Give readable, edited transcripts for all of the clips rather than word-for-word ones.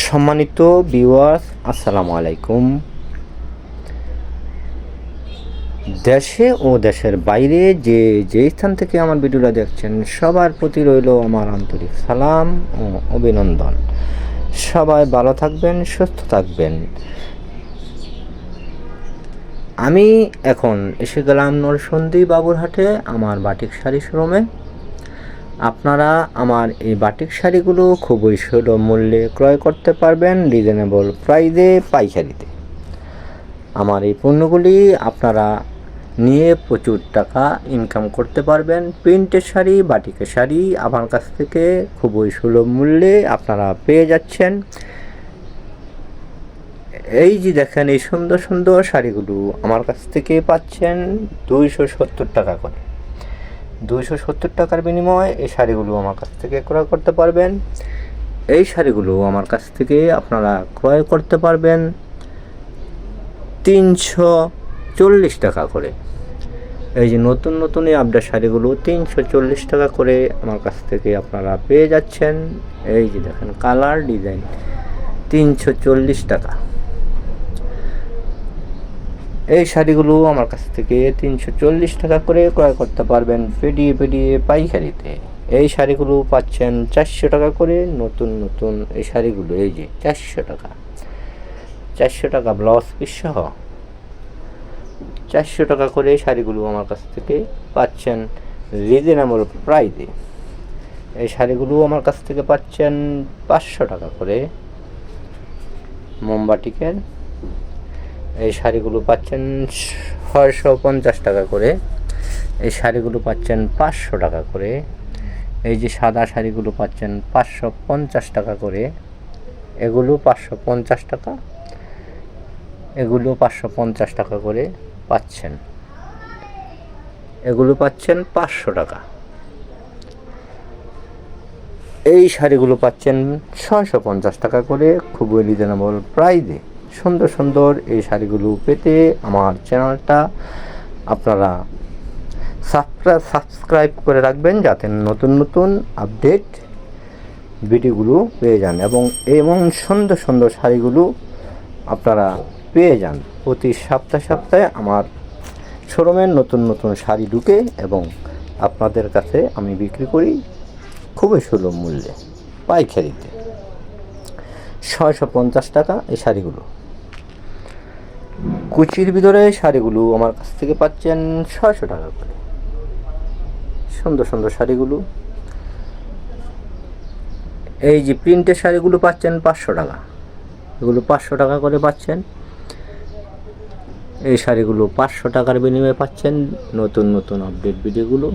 সম্মানিত ভিউয়ার্স, আসসালামু আলাইকুম। দেশে ও দেশের বাইরে যে স্থান থেকে আমার ভিডিওটা দেখছেন সবার প্রতি রইল আমার আন্তরিক সালাম ও অভিনন্দন। সবাই ভালো থাকবেন, সুস্থ থাকবেন। আমি এখন এসে গেলাম নরসিংদী বাবুরহাটে আমার বাটিক শাড়ি শোরুমে। আপনারা আমার এই বাটিক শাড়িগুলো খুবই সুলভ মূল্যে ক্রয় করতে পারবেন, রিজনেবল প্রাইসে, পাইকারিতে। আমার এই পণ্যগুলি আপনারা নিয়ে প্রচুর টাকা ইনকাম করতে পারবেন। প্রিন্টের শাড়ি, বাটিকের শাড়ি আমার কাছ থেকে খুবই সুলভ মূল্যে আপনারা পেয়ে যাচ্ছেন। এই যে দেখেন, এই সুন্দর সুন্দর শাড়িগুলো আমার কাছ থেকে পাচ্ছেন 270 টাকা করে। 270 টাকার বিনিময়ে এই শাড়িগুলো আমার কাছ থেকে ক্রয় করতে পারবেন। এই শাড়িগুলো আমার কাছ থেকে আপনারা ক্রয় করতে পারবেন 340 টাকা করে। এই যে নতুন নতুন এই আপডেট শাড়িগুলো 340 টাকা করে আমার কাছ থেকে আপনারা পেয়ে যাচ্ছেন। এই যে দেখেন, কালার ডিজাইন 340 টাকা। এই শাড়িগুলো আমার কাছ থেকে 340 টাকা করে ক্রয় করতে পারবেন পেডিয়ে পাইকারিতে। এই শাড়িগুলো পাচ্ছেন 400 টাকা করে। নতুন নতুন এই শাড়িগুলো, এই যে 400 টাকা ব্লাউজ পিস সহ 400 টাকা করে এই শাড়িগুলো আমার কাছ থেকে পাচ্ছেন রিজনেবল প্রাইসে। এই শাড়িগুলো আমার কাছ থেকে পাচ্ছেন 500 টাকা করে মোমবাটিকের। এই শাড়িগুলো পাচ্ছেন 650 টাকা করে। এই শাড়িগুলো পাচ্ছেন 500 টাকা করে। এই যে সাদা শাড়িগুলো পাচ্ছেন 550 টাকা করে। এগুলো 550 টাকা, এগুলো 550 টাকা করে পাচ্ছেন। এগুলো পাচ্ছেন 500 টাকা। এই শাড়িগুলো পাচ্ছেন 650 টাকা করে, খুবই রিজনেবল প্রাইসে। সুন্দর সুন্দর এই শাড়িগুলো পেতে আমার চ্যানেলটা আপনারা সাবস্ক্রাইব করে রাখবেন, যাতে নতুন নতুন আপডেট ভিডিওগুলো পেয়ে যান এবং সুন্দর সুন্দর শাড়িগুলো আপনারা পেয়ে যান। প্রতি সপ্তাহে আমার শোরুমের নতুন নতুন শাড়ি ঢুকে এবং আপনাদের কাছে আমি বিক্রি করি খুবই সুলভ মূল্যে, পাইকারিতে। 650 টাকা এই শাড়িগুলো। কুচির ভিতরে শাড়িগুলো আমার কাছ থেকে পাচ্ছেন 600 টাকা করে। সুন্দর সুন্দর শাড়িগুলো। এই যে প্রিন্টের শাড়িগুলো পাচ্ছেন 500 টাকা। এগুলো 500 টাকা করে পাচ্ছেন। এই শাড়িগুলো 500 টাকার বিনিময়ে পাচ্ছেন নতুন নতুন আপডেট ভিডিওগুলো।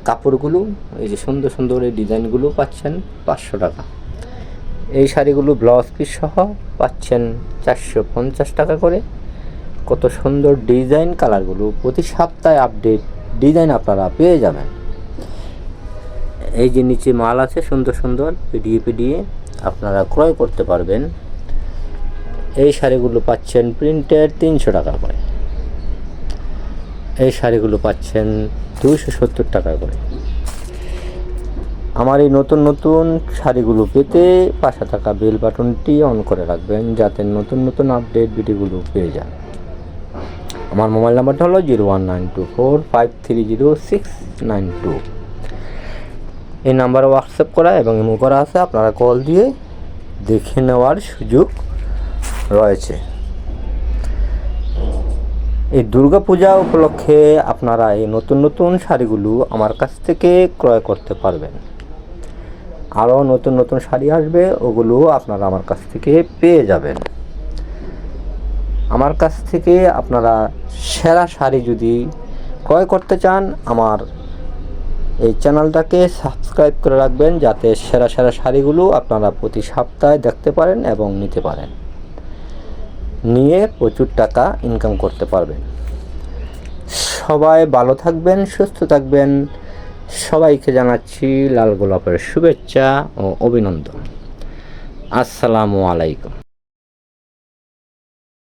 কাপড়গুলো, এই যে সুন্দর সুন্দর এই ডিজাইনগুলো পাচ্ছেন 500 টাকা। এই শাড়িগুলো ব্লাউজ পিস সহ পাচ্ছেন 450 টাকা করে। কত সুন্দর ডিজাইন, কালারগুলো প্রতি সপ্তাহে আপডেট ডিজাইন আপনারা পেয়ে যাবেন। এই যে নিচে মাল আছে সুন্দর সুন্দর, পিডিয়ে আপনারা ক্রয় করতে পারবেন। এই শাড়িগুলো পাচ্ছেন প্রিন্টের 300 টাকা করে। এই শাড়িগুলো পাচ্ছেন 270 টাকা করে। আমার এই নতুন নতুন শাড়িগুলো পেতে পাশে থাকা বেল বাটনটি অন করে রাখবেন, যাতে নতুন নতুন আপডেট ভিডিওগুলো পেয়ে যান। আমার মোবাইল নাম্বারটা হলো 01924530692। এই নাম্বারে হোয়াটসঅ্যাপ করা এবং ইমো করা আছে, আপনারা কল দিয়ে দেখে নেওয়ার সুযোগ রয়েছে। এই দুর্গাপূজা উপলক্ষে আপনারা এই নতুন নতুন শাড়িগুলো আমার কাছ থেকে ক্রয় করতে পারবেন। আরও নতুন নতুন শাড়ি আসবে, ওগুলো আপনারা আমার কাছ থেকে পেয়ে যাবেন। আমার কাছ থেকে আপনারা সেরা শাড়ি যদি ক্রয় করতে চান, আমার এই চ্যানেলটাকে সাবস্ক্রাইব করে রাখবেন, যাতে সেরা সেরা শাড়িগুলো আপনারা প্রতি সপ্তাহে দেখতে পারেন এবং নিতে পারেন। নিয়ে প্রচুর টাকা ইনকাম করতে পারবেন। সবাই ভালো থাকবেন, সুস্থ থাকবেন। সবাইকে জানাচ্ছি লাল গোলাপের শুভেচ্ছা ও অভিনন্দন। আসসালামু আলাইকুম।